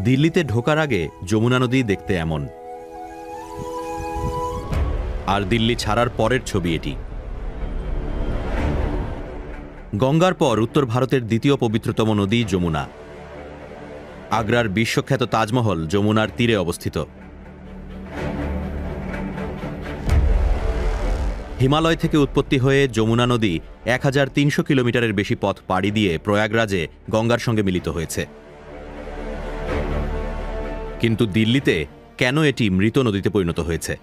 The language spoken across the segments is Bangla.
দিল্লিতে ঢোকার আগে যমুনা নদী দেখতে এমন, আর দিল্লি ছাড়ার পরের ছবি এটি। গঙ্গার পর উত্তর ভারতের দ্বিতীয় পবিত্রতম নদী যমুনা। আগ্রার বিশ্বখ্যাত তাজমহল যমুনার তীরে অবস্থিত। হিমালয় থেকে উৎপত্তি হয়ে যমুনা নদী ১৩০০ কিলোমিটারের বেশি পথ পাড়ি দিয়ে প্রয়াগরাজে গঙ্গার সঙ্গে মিলিত হয়েছে। কিন্তু দিল্লিতে কেন এটি মৃত নদীতে পরিণত হয়েছে?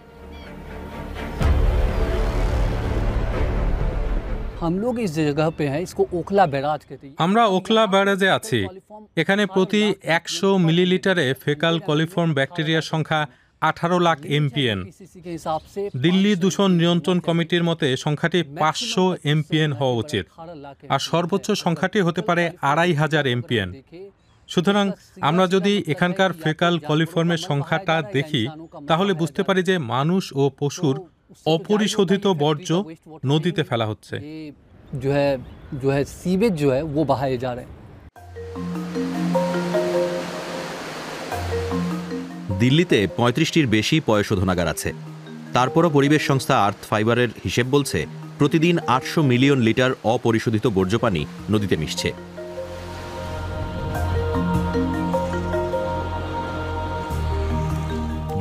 আমরা ওখলা ব্যারাজে আছি। এখানে প্রতি ১০০ মিলিলিটারে ফেকাল কলিফর্ম ব্যাকটেরিয়ার সংখ্যা ১৮ লাখ এমপিএন। দিল্লি দূষণ নিয়ন্ত্রণ কমিটির মতে সংখ্যাটি ৫০০ এমপিএন হওয়া উচিত, আর সর্বোচ্চ সংখ্যাটি হতে পারে ২৫০০ এমপিএন। সুতরাং আমরা যদি এখানকার ফেকাল কলিফর্মের সংখ্যাটা দেখি, তাহলে বুঝতে পারি যে মানুষ ও পশুর অপরিশোধিত বর্জ্য নদীতে ফেলা হচ্ছে। দিল্লিতে ৩৫টির বেশি পয়ঃশোধনাগার আছে। তারপরও পরিবেশ সংস্থা আর্থ ফাইবারের হিসেব বলছে প্রতিদিন ৮০০ মিলিয়ন লিটার অপরিশোধিত বর্জ্য পানি নদীতে মিশছে।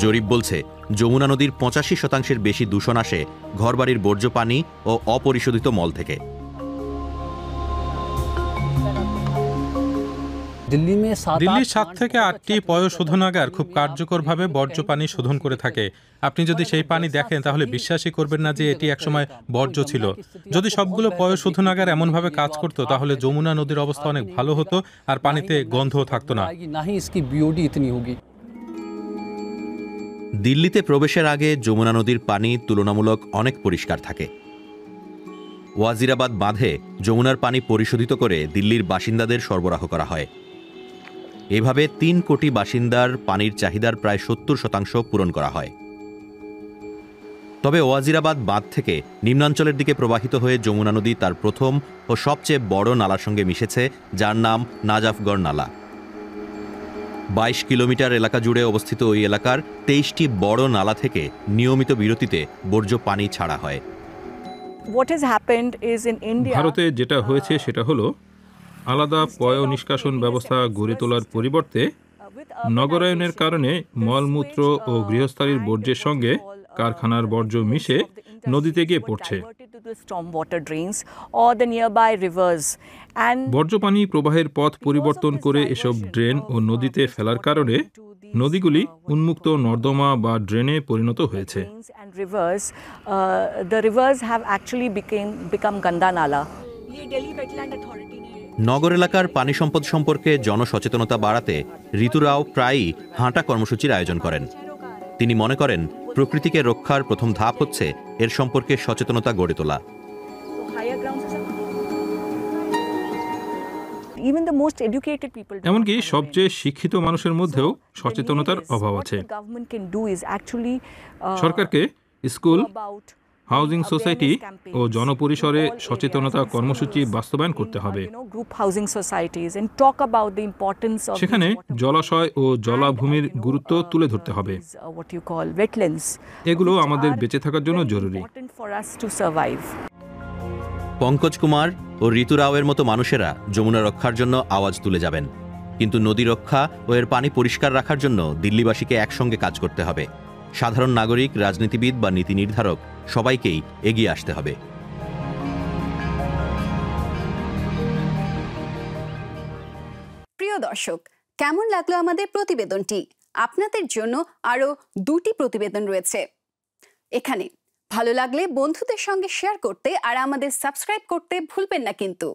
জরিপ বলছে যমুনা নদীর ৮৫% বেশি দূষণ আসে ঘরবাড়ির বর্জ্য পানি ও অপরিশোধিত মল থেকে। দিল্লির ৭ থেকে ৮টি পয়ঃশোধনাগার খুব কার্যকরভাবে বর্জ্য পানি শোধন করে থাকে। আপনি যদি সেই পানি দেখেন, তাহলে বিশ্বাসই করবেন না যে এটি একসময় বর্জ্য ছিল। যদি সবগুলো পয়ঃশোধনাগার এমনভাবে কাজ করত, তাহলে যমুনা নদীর অবস্থা অনেক ভালো হতো, আর পানিতে গন্ধও থাকতো না। দিল্লিতে প্রবেশের আগে যমুনা নদীর পানি তুলনামূলক অনেক পরিষ্কার থাকে। ওয়াজিরাবাদ বাঁধে যমুনার পানি পরিশোধিত করে দিল্লির বাসিন্দাদের সরবরাহ করা হয়। এভাবে ৩ কোটি বাসিন্দার পানির চাহিদার প্রায় ৭০% পূরণ করা হয়। তবে ওয়াজিরাবাদ বাঁধ থেকে নিম্নাঞ্চলের দিকে প্রবাহিত হয়ে যমুনা নদী তার প্রথম ও সবচেয়ে বড় নালার সঙ্গে মিশেছে, যার নাম নাজাফগড় নালা। ২২ কিলোমিটার এলাকা জুড়ে অবস্থিত ওই এলাকার ২৩টি বড় নালা থেকে নিয়মিত বিরতিতে বর্জ্য পানি ছাড়া হয়। ভারতে যেটা হয়েছে সেটা হলো, আলাদা পয় নিষ্কাশন ব্যবস্থা গড়ে তোলার পরিবর্তে নগরায়নের কারণে মলমূত্র ও গৃহস্থালির বর্জ্যের সঙ্গে কারখানার বর্জ্য মিশে নদীতে গিয়ে পড়ছে। বর্জ্য পানি প্রবাহের পথ পরিবর্তন করে এসব ড্রেন ও নদীতে ফেলার কারণে নদীগুলি উন্মুক্ত নর্দমা বা ড্রেনে পরিণত হয়েছে। নগর এলাকার পানি সম্পদ সম্পর্কে জনসচেতনতা বাড়াতে ঋতু রাও প্রায়ই হাঁটা কর্মসূচির আয়োজন করেন। তিনি মনে করেন প্রকৃতিকে রক্ষার প্রথম ধাপ হচ্ছে এর সম্পর্কে সচেতনতা গড়ে তোলা। এমনকি সবচেয়ে শিক্ষিত মানুষের মধ্যেও সচেতনতার অভাব আছে। সরকারকে স্কুল, হাউজিং সোসাইটি ও জনপরিসরে সচেতনতা কর্মসূচি বাস্তবায়ন করতে হবে। সেখানে জলাশয় ও জলাভূমির গুরুত্ব তুলে ধরতে হবে। এগুলো আমাদের বেঁচে থাকার জন্য জরুরি। পঙ্কজ কুমার ও ঋতু রাওয়ের মতো মানুষেরা যমুনা রক্ষার জন্য আওয়াজ তুলে যাবেন। কিন্তু নদী রক্ষা ও এর পানি পরিষ্কার রাখার জন্য দিল্লিবাসীকে একসঙ্গে কাজ করতে হবে। সাধারণ নাগরিক, রাজনীতিবিদ বা নীতি নির্ধারক সবাইকেই এগিয়ে আসতে হবে। প্রিয় দর্শক, কেমন লাগলো আমাদের প্রতিবেদনটি? আপনাদের জন্য আরো 2টি প্রতিবেদন রয়েছে এখানে। ভালো লাগলে বন্ধুদের সঙ্গে শেয়ার করতে আর আমাদের সাবস্ক্রাইব করতে ভুলবেন না কিন্তু।